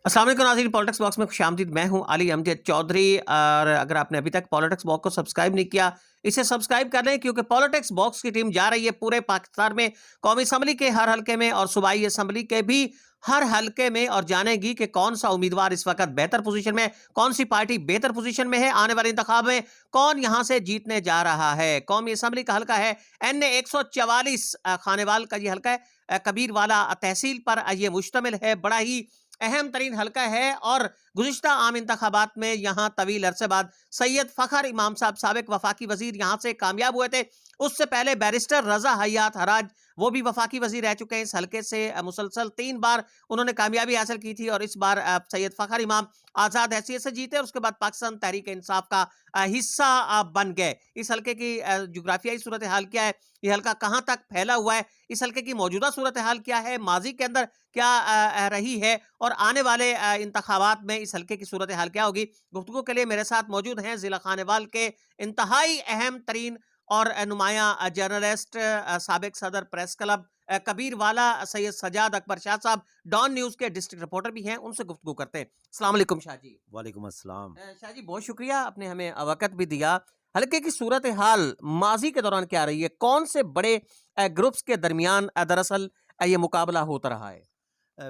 अस्सलाम वालेकुम नाज़रीन, पॉलिटिक्स बॉक्स में खुशामदीद। मैं हूं अली अमजद चौधरी। और अगर आपने अभी तक पॉलिटिक्स बॉक्स को सब्सक्राइब नहीं किया, इसे सब्सक्राइब कर लें, क्योंकि पॉलिटिक्स बॉक्स की टीम जा रही है पूरे पाकिस्तान में, कौमी असम्बली के हर हल्के में और सूबाई असम्बली के भी हर हल्के में, और जानेगी कि कौन सा उम्मीदवार इस वक्त बेहतर पोजीशन में है, कौन सी पार्टी बेहतर पोजीशन में है, आने वाले इंतखाब में कौन यहां से जीतने जा रहा है। कौमी असम्बली का हल्का है NA 144, खानेवाल का ये हल्का है। कबीर वाला तहसील पर ये मुश्तमिल है। बड़ा ही अहम तरीन हल्का है। और गुज़िश्ता आम इंतखाबात में यहाँ तवील अरसे बाद सैयद फ़खर इमाम साहब, साबिक वफाकी वज़ीर, यहाँ से कामयाब हुए थे। उससे पहले बैरिस्टर रज़ा हयात हराज, वो भी वफाकी वज़ीर रह चुके हैं। इस हल्के से मुसलसल 3 बार उन्होंने कामयाबी हासिल की थी, और इस बार सैयद फ़खर इमाम आज़ाद हैसियत से जीते, और उसके बाद पाकिस्तान तहरीक-ए-इंसाफ का हिस्सा बन गए। इस हल्के की जुग्राफियाई सूरत हाल क्या है? ये हल्का कहाँ तक फैला हुआ है? इस हल्के की मौजूदा सूरत हाल क्या है? माज़ी के अंदर क्या रही है? और आने वाले इंतखाबात में इस हल्के की सूरत हाल क्या होगी? गुफ्तगू के लिए मेरे साथ मौजूद हैं ज़िला खानेवाल के इंतहाई अहम तरीन और नुमायाँ जर्नलिस्ट, साबिक सदर प्रेस क्लब कबीर वाला सैयद सजाद अकबर शाह साहब, डॉन न्यूज़ के डिस्ट्रिक्ट रिपोर्टर भी हैं। उनसे गुफ्तगू करते हैं। अस्सलाम वालेकुम शाह जी। वालेकुम अस्सलाम। शाह जी, बहुत शुक्रिया, आपने हमें वक़्त भी दिया। हल्के की सूरत हाल माज़ी के दौरान क्या रही है? कौन से बड़े ग्रुप्स के दरमियान दरअसल ये मुकाबला होता रहा है?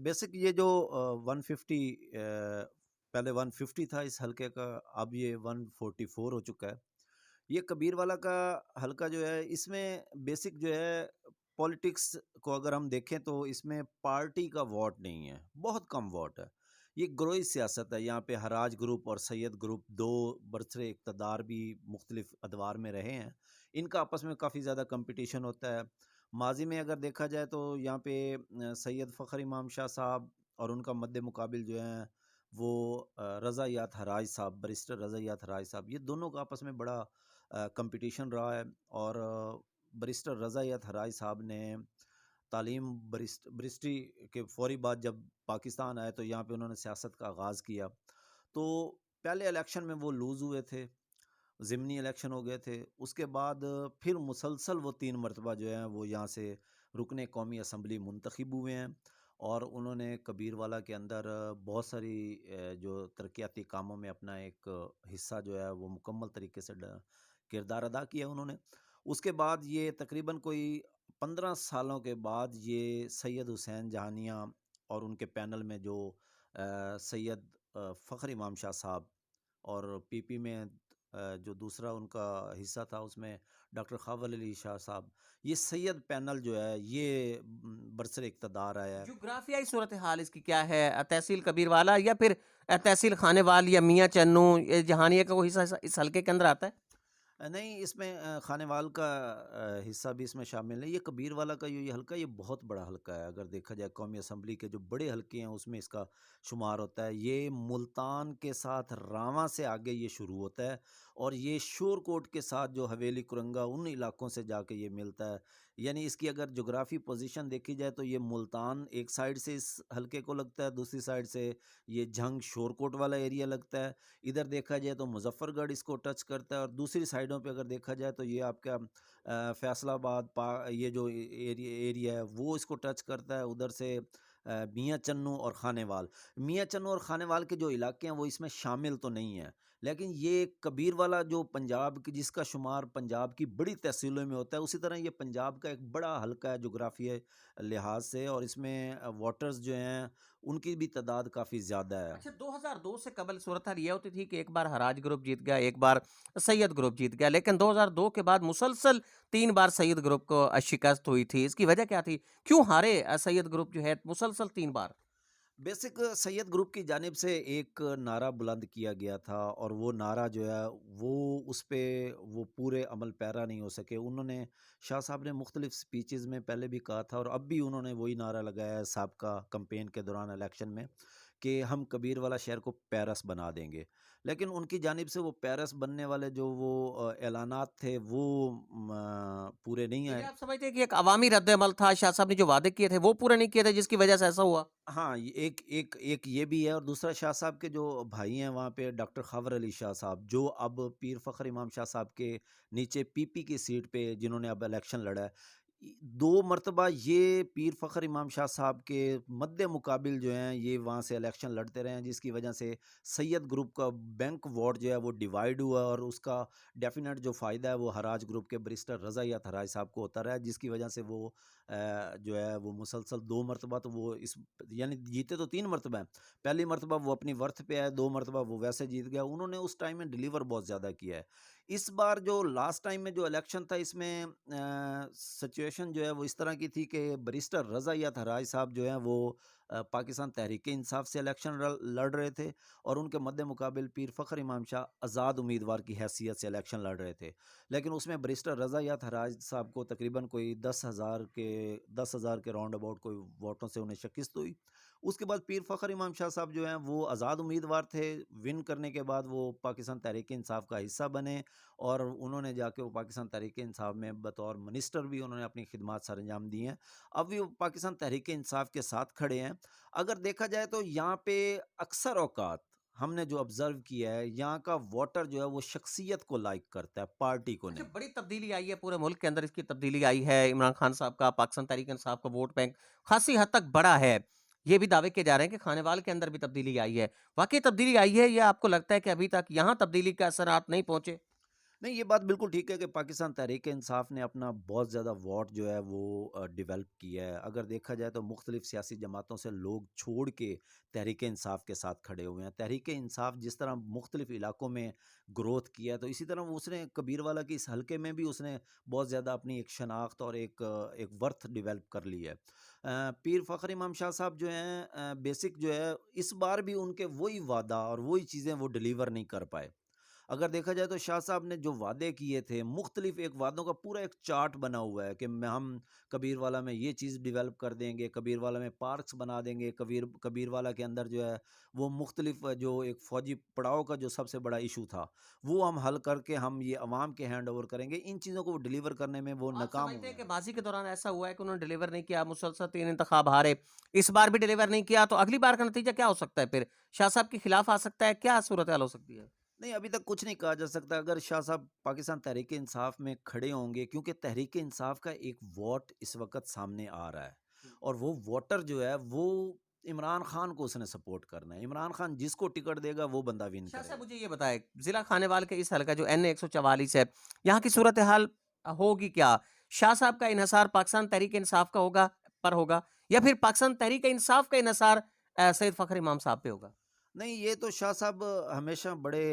बेसिक ये जो 150 पहले 150 था इस हल्के का, अब ये 144 हो चुका है। ये कबीर वाला का हल्का जो है, इसमें बेसिक जो है पॉलिटिक्स को अगर हम देखें तो इसमें पार्टी का वोट नहीं है, बहुत कम वोट है। ये ग्रोई सियासत है। यहाँ पे हराज ग्रुप और सैयद ग्रुप दो बरसरे इक़्तिदार भी मुख्तलिफ अदवार में रहे हैं। इनका आपस में काफ़ी ज़्यादा कंपटीशन होता है। माजी में अगर देखा जाए तो यहाँ पे सैयद फ़खर इमाम शाह साहब और उनका मद्दे मुकाबिल जो हैं वो रज़ा यात हराज साहब, बैरिस्टर रज़ा यात हराज साहब, ये दोनों का आपस में बड़ा कंपटीशन रहा है। और बैरिस्टर रज़ा यात हराज साहब ने तालीम बरिस्ट्री के फ़ौरी बाद जब पाकिस्तान आए तो यहाँ पे उन्होंने सियासत का आगाज़ किया। तो पहले इलेक्शन में वो लूज़ हुए थे, ज़िमनी इलेक्शन हो गए थे। उसके बाद फिर मुसलसल वो 3 मरतबा जो है वो यहाँ से रुकने कौमी असम्बली मुंतखब हुए हैं। और उन्होंने कबीरवाला के अंदर बहुत सारी जो तरक्याती कामों में अपना एक हिस्सा जो है वो मुकम्मल तरीके से किरदार अदा किया उन्होंने। उसके बाद ये तकरीबन कोई 15 सालों के बाद ये सैयद हुसैन जहानिया और उनके पैनल में जो सैयद फ़खर इमाम शाह साहब, और पीपी में जो दूसरा उनका हिस्सा था उसमें डॉक्टर ख़ावल अली शाह साहब, ये सैयद पैनल जो है ये बरसर इक़्तिदार आया है। जुग्राफियाई सूरत हाल इसकी क्या है? तहसील कबीरवाला या फिर तहसील खानेवाल या मियाँ चन्नू, ये जहानिया का कोई हिस्सा इस हल्के के अंदर आता है? नहीं, इसमें खानेवाल का हिस्सा भी इसमें शामिल है। ये कबीरवाला का ये हल्का, ये बहुत बड़ा हल्का है। अगर देखा जाए कौमी असम्बली के जो बड़े हल्के हैं उसमें इसका शुमार होता है। ये मुल्तान के साथ रावां से आगे ये शुरू होता है, और ये शोरकोट के साथ जो हवेली कुरंगा उन इलाकों से जाके ये मिलता है। यानी इसकी अगर जोग्राफ़ी पोजीशन देखी जाए तो ये मुल्तान एक साइड से इस हल्के को लगता है, दूसरी साइड से ये झंग शोरकोट वाला एरिया लगता है। इधर देखा जाए तो मुज़फ़्फ़रगढ़ इसको टच करता है, और दूसरी साइडों पे अगर देखा जाए तो ये आपका फैसलाबाद ये जो एरिया है वो इसको टच करता है। उधर से मियाँ चन्नू और खानेवाल, मियाँ चन्नू और खानेवाल के जो इलाके हैं वो इसमें शामिल तो नहीं है। लेकिन ये कबीर वाला जो पंजाब की, जिसका शुमार पंजाब की बड़ी तहसीलों में होता है, उसी तरह ये पंजाब का एक बड़ा हल्का है जोग्राफिया लिहाज से। और इसमें वोटर्स जो हैं उनकी भी तादाद काफ़ी ज़्यादा है। अच्छा, 2002 से कबल सूरत हाल ये होती थी कि एक बार हराज ग्रुप जीत गया, एक बार सैयद ग्रुप जीत गया, लेकिन 2002 के बाद मुसलसल 3 बार सैयद ग्रुप को शिकस्त हुई थी। इसकी वजह क्या थी? क्यों हारे सैयद ग्रुप जो है मुसलसल 3 बार? बेसिक सैयद ग्रुप की जानिब से एक नारा बुलंद किया गया था, और वो नारा जो है वो उस पे वो पूरे अमल पैरा नहीं हो सके। उन्होंने, शाह साहब ने मुख्तलिफ स्पीचेस में पहले भी कहा था, और अब भी उन्होंने वही नारा लगाया है साहब कंपेन के दौरान इलेक्शन में, कि हम कबीर वाला शहर को पेरिस बना देंगे। लेकिन उनकी जानिब से वो पेरिस बनने वाले जो वो ऐलानात थे वो पूरे नहीं तो ये आए। आप समझते हैं कि एक अवामी रद्द-ए-अमल था, शाह साहब ने जो वादे किए थे वो पूरे नहीं किए थे, जिसकी वजह से ऐसा हुआ? हाँ, ये एक एक एक ये भी है, और दूसरा शाह साहब के जो भाई हैं वहाँ पे डॉक्टर ख़ावर अली शाह साहब, जो अब पीर फ़खर इमाम शाह साहब के नीचे पीपी की सीट पे जिन्होंने अब इलेक्शन लड़ा है, 2 मर्तबा ये पीर फ़खर इमाम शाह साहब के मद्दे मुकाबिल जो हैं, ये वहाँ से इलेक्शन लड़ते रहे हैं, जिसकी वजह से सैयद ग्रुप का बैंक वोट जो है वो डिवाइड हुआ और उसका डेफ़िनेट जो फ़ायदा है वो हराज ग्रुप के बैरिस्टर रज़ा यात हराज साहब को होता रहा है, जिसकी वजह से वो जो है वो मुसलसल 2 मर्तबा तो वो इस यानी जीते तो 3 मर्तबा हैं। पहली मर्तबा वो अपनी वर्थ पे आए, 2 मर्तबा वो वैसे जीत गया। उन्होंने उस टाइम में डिलीवर बहुत ज़्यादा किया है। इस बार जो लास्ट टाइम में जो इलेक्शन था, इसमें सिचुएशन जो है वो इस तरह की थी कि बैरिस्टर रज़ा यात हराज साहब जो हैं वो पाकिस्तान तहरीक इंसाफ से इलेक्शन लड़ रहे थे और उनके मद्दे मुकाबिल पीर फ़खर इमाम शाह आज़ाद उम्मीदवार की हैसियत से इलेक्शन लड़ रहे थे। लेकिन उसमें बैरिस्टर रज़ा यात हराज साहब को तकरीबन कोई 10,000 के राउंड अबाउट कोई वोटों से उन्हें शिकस्त हुई। उसके बाद पीर फ़खर इमाम शाह साहब जो हैं वो आज़ाद उम्मीदवार थे। विन करने के बाद वो पाकिस्तान तहरीक इंसाफ का हिस्सा बने और उन्होंने जाके वो पाकिस्तान तहरीक इंसाफ में बतौर मिनिस्टर भी उन्होंने अपनी खिदमात सरंजाम दी हैं। अब भी वो पाकिस्तान तहरीक इंसाफ के साथ खड़े हैं। अगर देखा जाए तो यहाँ पे अक्सर औकात हमने जो ऑब्ज़र्व किया है, यहाँ का वोटर जो है वो शख्सियत को लाइक करता है, पार्टी को अच्छा, नहीं। बड़ी तब्दीली आई है पूरे मुल्क के अंदर इसकी तब्दीली आई है। इमरान खान साहब का, पाकिस्तान तहरीक-ए-इंसाफ का वोट बैंक खासी हद तक बड़ा है। ये भी दावे किए जा रहे हैं कि खानेवाल के अंदर भी तब्दीली आई है। वाक़ई तब्दीली आई है या आपको लगता है कि अभी तक यहाँ तब्दीली के असरात नहीं पहुँचे? नहीं, ये बात बिल्कुल ठीक है कि पाकिस्तान तहरीक-ए-इंसाफ ने अपना बहुत ज़्यादा वोट जो है वो डेवलप किया है। अगर देखा जाए तो मुख्तलिफ़ सियासी जमातों से लोग छोड़ के तहरीक-ए-इंसाफ के साथ खड़े हुए हैं। तहरीक-ए-इंसाफ जिस तरह मुख्तलिफ़ इलाकों में ग्रोथ किया है, तो इसी तरह वो उसने कबीरवाला के इस हलके में भी उसने बहुत ज़्यादा अपनी एक शनाख्त और एक वर्थ डेवलप कर ली है। पीर फ़खर इमाम शाह साहब जो हैं बेसिक जो है इस बार भी उनके वही वादा और वही चीज़ें वो डिलीवर नहीं कर पाए। अगर देखा जाए तो शाह साहब ने जो वादे किए थे, मुख्तलिफ एक वादों का पूरा एक चार्ट बना हुआ है कि हम कबीरवाला में ये चीज़ डेवलप कर देंगे, कबीरवाला में पार्क्स बना देंगे, कबीरवाला के अंदर जो है वो मुख्तलिफ जो एक फ़ौजी पड़ाव का जो सबसे बड़ा इशू था, वो हम हल करके हम ये अवाम के हैंड ओवर करेंगे। इन चीज़ों को वो डिलीवर करने में वो आप नाकाम समझते हुए हैं कि हैं। माज़ी के दौरान ऐसा हुआ है कि उन्होंने डिलीवर नहीं किया, मुसलसल 3 इंतखाब हारे, इस बार भी डिलीवर नहीं किया, तो अगली बार का नतीजा क्या हो सकता है फिर? शाह साहब के खिलाफ आ सकता है, क्या सूरत-हाल हो सकती है? नहीं, अभी तक कुछ नहीं कहा जा सकता। अगर शाह साहब पाकिस्तान तहरीक-ए-इंसाफ में खड़े होंगे, क्योंकि तहरीक-ए-इंसाफ का एक वोट इस वक़्त सामने आ रहा है हुँ। और वो वोटर जो है वो इमरान खान को उसने सपोर्ट करना है। इमरान खान जिसको टिकट देगा वो बंदा विन शाह साहब करेगा। मुझे ये बताएँ, ज़िला खानेवाल के इस हलका जो एन 144 है, यहाँ की सूरत-ए-हाल होगी क्या? शाह साहब का इन्हिसार पाकिस्तान तहरीक-ए-इंसाफ का होगा या फिर पाकिस्तान तहरीक-ए-इंसाफ का इन्हिसार सैयद फ़खर इमाम साहब पे होगा? नहीं, ये तो शाह साहब हमेशा बड़े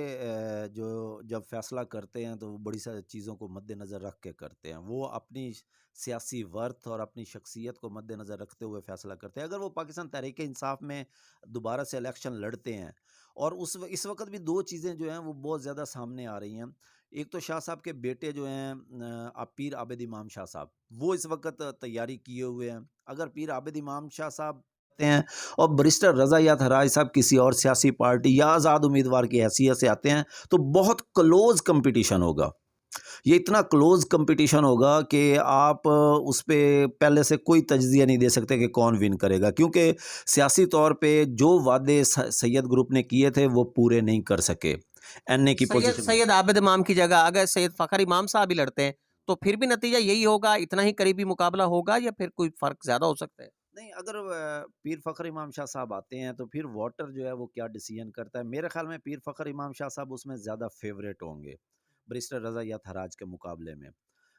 जो जब फ़ैसला करते हैं तो वो बड़ी सारी चीज़ों को मद्देनज़र रख के करते हैं। वो अपनी सियासी वर्थ और अपनी शख्सियत को मद्देनज़र रखते हुए फ़ैसला करते हैं। अगर वो पाकिस्तान तहरीक-ए-इंसाफ में दोबारा से इलेक्शन लड़ते हैं और इस वक़्त भी 2 चीज़ें जो हैं वो बहुत ज़्यादा सामने आ रही हैं। एक तो शाह साहब के बेटे जो हैं पीर आबिद इमाम शाह साहब, वो इस वक़्त तैयारी किए हुए हैं। अगर पीर आबिद इमाम शाह साहब हैं और बैरिस्टर रज़ा यात हराज साहब किसी और सियासी पार्टी या आज़ाद उम्मीदवार की हैसियत से आते हैं, तो बहुत क्लोज़ कॉम्पिटिशन होगा। ये इतना क्लोज़ कॉम्पिटिशन होगा कि आप उस पे पहले से कोई तजज़िया नहीं दे सकते कि कौन विन करेगा, क्योंकि सियासी तौर पे जो वादे सैयद ग्रुप ने किए थे, वो पूरे नहीं कर सके। एनए की सैयद पोज़ीशन में। सैयद आबिद इमाम की जगह अगर सैयद फ़खर इमाम साहब ही लड़ते हैं, तो फिर भी नतीजा यही होगा, इतना ही करीबी मुकाबला होगा या फिर कोई फ़र्क ज़्यादा हो सकता है? नहीं, अगर पीर फ़खर इमाम शाह साहब आते हैं, तो फिर वोटर जो है वो क्या डिसीज़न करता है, मेरे ख़्याल में पीर फ़खर इमाम शाह साहब उसमें ज़्यादा फ़ेवरेट होंगे, बैरिस्टर रज़ा यात हराज के मुकाबले में।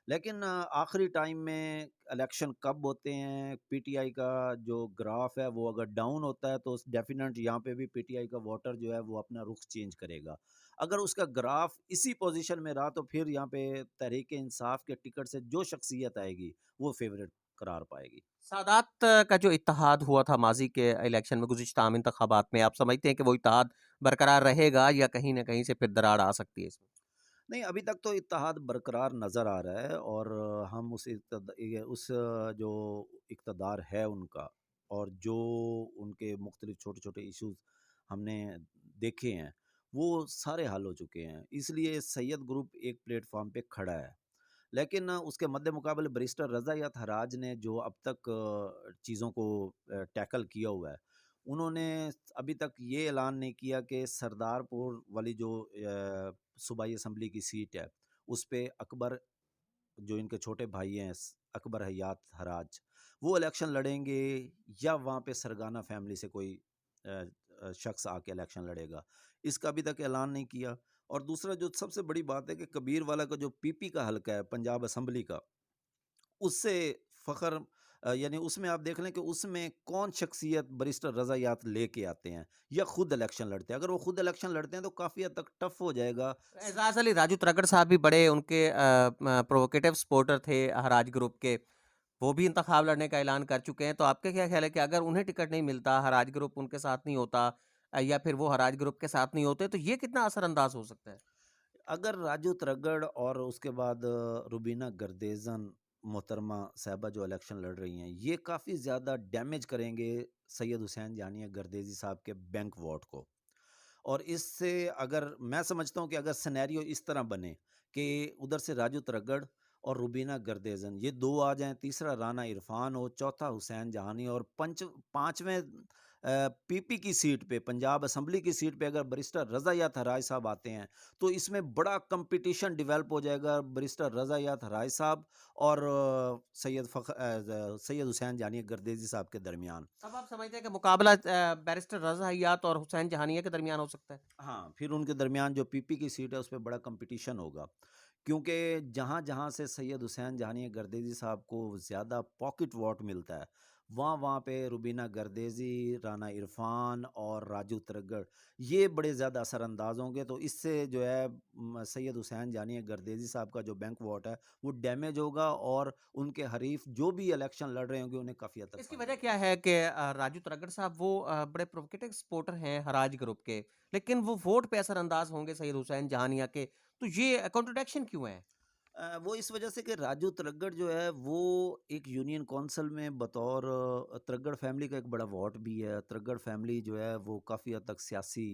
लेकिन आखिरी टाइम में इलेक्शन कब होते हैं, पीटीआई का जो ग्राफ है वो अगर डाउन होता है तो डेफिनेट यहाँ पे भी पीटीआई का वोटर जो है वो अपना रुख चेंज करेगा। अगर उसका ग्राफ इसी पोजीशन में रहा तो फिर यहाँ पे तहरीक इंसाफ के टिकट से जो शख्सियत आएगी वो फेवरेट करार पाएगी। सादात का जो इत्तेहाद हुआ था माज़ी के इलेक्शन में, गुज़िश्ता आम इंतख़ाबात में, आप समझते हैं कि वो इत्तेहाद बरकरार रहेगा या कहीं न कहीं से फिर दरार आ सकती है इसमें? नहीं, अभी तक तो इत्तेहाद बरकरार नज़र आ रहा है और हम जो इक़्तिदार है उनका और जो उनके मुख्तलिफ़ छोटे-छोटे इश्यूज़ हमने देखे हैं, वो सारे हल हो चुके हैं। इसलिए सैयद ग्रुप एक प्लेटफ़ॉर्म पे खड़ा है। लेकिन उसके मद्देमुकाबले बैरिस्टर रज़ा यात हराज ने जो अब तक चीज़ों को टैकल किया हुआ है, उन्होंने अभी तक ये ऐलान नहीं किया कि सरदारपुर वाली जो सूबाई असम्बली की सीट है, उस पे अकबर जो इनके छोटे भाई हैं अकबर हयात हराज, वो इलेक्शन लड़ेंगे या वहाँ पे सरगाना फैमिली से कोई शख्स आके इलेक्शन लड़ेगा, इसका अभी तक ऐलान नहीं किया। और दूसरा जो सबसे बड़ी बात है कि कबीर वाला का जो पीपी का हलका है पंजाब असम्बली का, उससे फ़ख्र यानी उसमें आप देख लें कि उसमें कौन शख्सियत बैरिस्टर रज़ा यात लेके आते हैं या खुद इलेक्शन लड़ते हैं। अगर वो खुद इलेक्शन लड़ते हैं तो काफ़ी हद तक टफ हो जाएगा। एजाज अली राजू त्रगड़ साहब भी बड़े उनके प्रोवोकेटिव सपोर्टर थे हराज ग्रुप के, वो भी इंतखाब लड़ने का ऐलान कर चुके हैं। तो आपका क्या ख्याल है कि अगर उन्हें टिकट नहीं मिलता, हराज ग्रुप उनके साथ नहीं होता, या फिर वो हराज ग्रुप के साथ नहीं होते, तो ये कितना असरअंदाज हो सकता है? अगर राजू त्रगड़ और उसके बाद रुबीना गर्देज़न मोहतरमा साहिबा जो इलेक्शन लड़ रही हैं, ये काफ़ी ज़्यादा डैमेज करेंगे सैयद हुसैन जानिया गर्देज़ी साहब के बैंक वोट को। और इससे अगर मैं समझता हूँ कि अगर सिनेरियो इस तरह बने कि उधर से राजू त्रगड़ और रुबीना गर्देज़न ये 2 आ जाएँ, तीसरा राना इरफ़ान हो, चौथा हुसैन जहानी और पाँचवें पीपी की सीट पे, पंजाब असेंबली की सीट पे अगर बैरिस्टर रज़ा यात हराज साहब आते हैं, तो इसमें बड़ा कॉम्पिटिशन डेवलप हो जाएगा बैरिस्टर रज़ा यात हराज साहब और सैयद हुसैन जानी गर्देज़ी साहब के दरमियान। अब आप समझते हैं कि मुकाबला बैरिस्टर रज़ा हयात और हुसैन जहानिया के दरमियान हो सकता है? हाँ, फिर उनके दरमियान जो पीपी की सीट है उस पे बड़ा कंपटीशन होगा। क्योंकि जहाँ-जहाँ से सैयद हुसैन जानी गर्देज़ी साहब को ज़्यादा पॉकेट वोट मिलता है, वहाँ-वहाँ पे रुबीना गर्देज़ी, राना इरफ़ान और राजू त्रगड़ ये बड़े ज़्यादा असरअंदाज़ होंगे। तो इससे जो है सैयद हुसैन जानी गर्देज़ी साहब का जो बैंक वोट है, वो डैमेज होगा और उनके हरीफ जो भी इलेक्शन लड़ रहे होंगे, उन्हें काफ़ी हद तक इसकी फ़ायदा वजह होगा। क्या है कि राजू त्रगड़ साहब वो बड़े प्रोवोकेटिव सपोर्टर हैं हराज ग्रुप के, लेकिन वो वोट पे असरअंदाज होंगे सैयद हुसैन जहानिया के, तो ये कॉन्ट्रडिक्शन क्यों है? वो इस वजह से कि राजू त्रगड़ जो है वो एक यूनियन कौंसिल में बतौर त्रगड़ फैमिली का एक बड़ा वोट भी है। त्रगड़ फैमिली जो है वो काफ़ी हद तक सियासी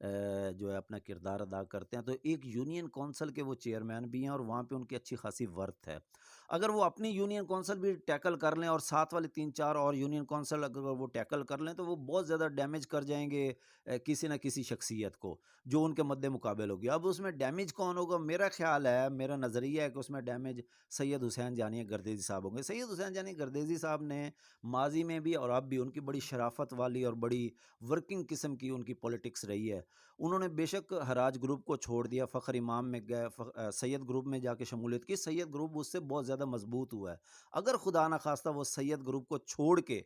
जो है अपना किरदार अदा करते हैं। तो एक यूनियन कौंसिल के वो चेयरमैन भी हैं और वहाँ पे उनकी अच्छी खासी वर्थ है। अगर वो अपनी यूनियन कौंसिल भी टैकल कर लें और साथ वाले 3-4 और यूनियन कौंसिल अगर वो टैकल कर लें तो वो बहुत ज़्यादा डैमेज कर जाएँगे किसी न किसी शख्सियत को, जो उनके मद्दे मुकाबिल होगी। अब उसमें डैमेज कौन होगा? मेरा ख़्याल है, मेरा नज़रिया है कि उसमें डैमेज सैयद हुसैन जानी गर्देज़ी साहब होंगे। सैयद हुसैन जानी गर्देज़ी साहब ने माज़ी में भी और अब भी उनकी बड़ी शराफ़त वाली और बड़ी वर्किंग किस्म की उनकी पॉलिटिक्स रही है। उन्होंने बेशक हराज ग्रुप को छोड़ दिया, फ़ख्र इमाम में गए, सैयद ग्रुप में जाके शमूलियत की। सैयद ग्रुप उससे बहुत ज़्यादा मज़बूत हुआ है। अगर खुदा न ख़ास्ता वो सैयद ग्रुप को छोड़ के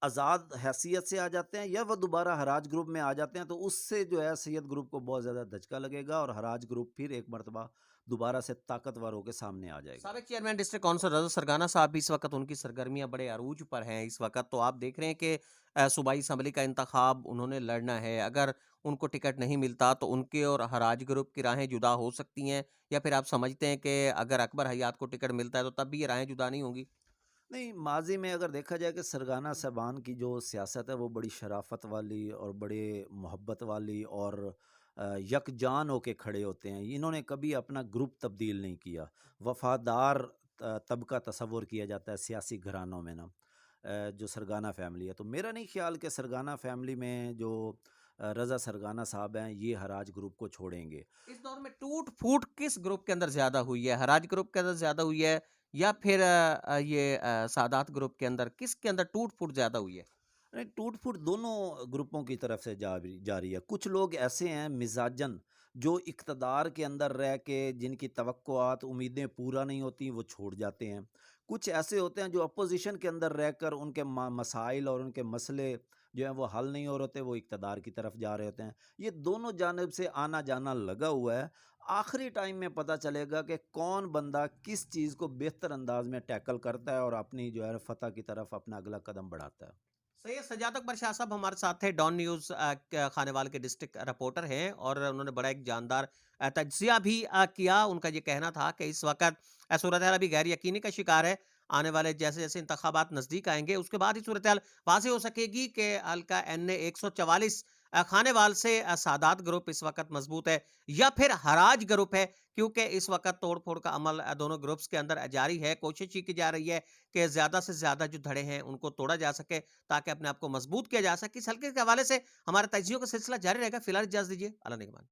आज़ाद हैसियत से आ जाते हैं या वो दोबारा हराज ग्रुप में आ जाते हैं तो उससे जो है सैयद ग्रुप को बहुत ज़्यादा धचका लगेगा और हराज ग्रुप फिर एक मर्तबा दोबारा से ताकतवर होकर सामने आ जाएगा। साबिक चेयरमैन डिस्ट्रिक्ट काउंसिल रज़ा सरगाना साहब भी इस वक़्त उनकी सरगर्मियाँ बड़े अरूज पर हैं इस वक़्त। तो आप देख रहे हैं कि सूबाई असम्बली का इंतखाब उन्होंने लड़ना है। अगर उनको टिकट नहीं मिलता तो उनके और हराज ग्रुप की राहें जुदा हो सकती हैं, या फिर आप समझते हैं कि अगर अकबर हयात को टिकट मिलता है तो तब भी ये राहें जुदा नहीं होंगी? नहीं, माज़ी में अगर देखा जाए कि सरगाना साहबान की जो सियासत है वो बड़ी शराफ़त वाली और बड़े मोहब्बत वाली और यकजान होके खड़े होते हैं। इन्होंने कभी अपना ग्रुप तब्दील नहीं किया। वफ़ादार तबका तसव्वुर किया जाता है सियासी घरानों में ना जो सरगाना फ़ैमिली है। तो मेरा नहीं ख़्याल कि सरगाना फ़ैमिली में जो रज़ा सरगाना साहब हैं ये हराज ग्रुप को छोड़ेंगे। इस दौर में टूट-फूट किस ग्रुप के अंदर ज़्यादा हुई है? हराज ग्रुप के अंदर ज़्यादा हुई है, या फिर सादात ग्रुप के अंदर? किसके अंदर टूट-फूट ज़्यादा हुई है? नहीं, टूट-फूट दोनों ग्रुपों की तरफ से जा रही है। कुछ लोग ऐसे हैं मिज़ाजन जो इक़्तिदार के अंदर रह के जिनकी तवक्कुआत, उम्मीदें पूरा नहीं होती, वो छोड़ जाते हैं। कुछ ऐसे होते हैं जो अपोज़िशन के अंदर रहकर उनके मसाइल और उनके मसले जो हैं वो हल नहीं हो रहे होते, वो इक़्तिदार की तरफ जा रहे होते हैं। ये दोनों जानिब से आना-जाना लगा हुआ है। आखिरी टाइम में पता चलेगा कि कौन बंदा किस चीज़ को बेहतर अंदाज़ में टैकल करता है और अपनी जो है फ़तह की तरफ अपना अगला कदम बढ़ाता है। सैयद सज्जाद अकबर शाह साहब हमारे साथ थे, डॉन न्यूज़ खानेवाल के डिस्ट्रिक्ट रिपोर्टर हैं, और उन्होंने बड़ा एक जानदार तज्ज़िया भी किया। उनका ये कहना था कि इस वक़्त सूरत-हाल अभी गैर यकीनी का शिकार है। आने वाले जैसे-जैसे इंतखाबात नज़दीक आएँगे, उसके बाद ही सूरत-हाल वाज़ेह हो सकेगी कि हल्का एनए 144 खानेवाल से सादात ग्रुप इस वक़्त मज़बूत है या फिर हराज ग्रुप है, क्योंकि इस वक़्त तोड़-फोड़ का अमल दोनों ग्रुप्स के अंदर जारी है। कोशिश ये की जा रही है कि ज़्यादा से ज़्यादा जो धड़े हैं, उनको तोड़ा जा सके, ताकि अपने आप को मजबूत किया जा सके। इस हल्के के हवाले से हमारा तज्ज़ियों का सिलसिला जारी रहेगा। फिलहाल इजाज़त दीजिए। अल्लाह निगहबान।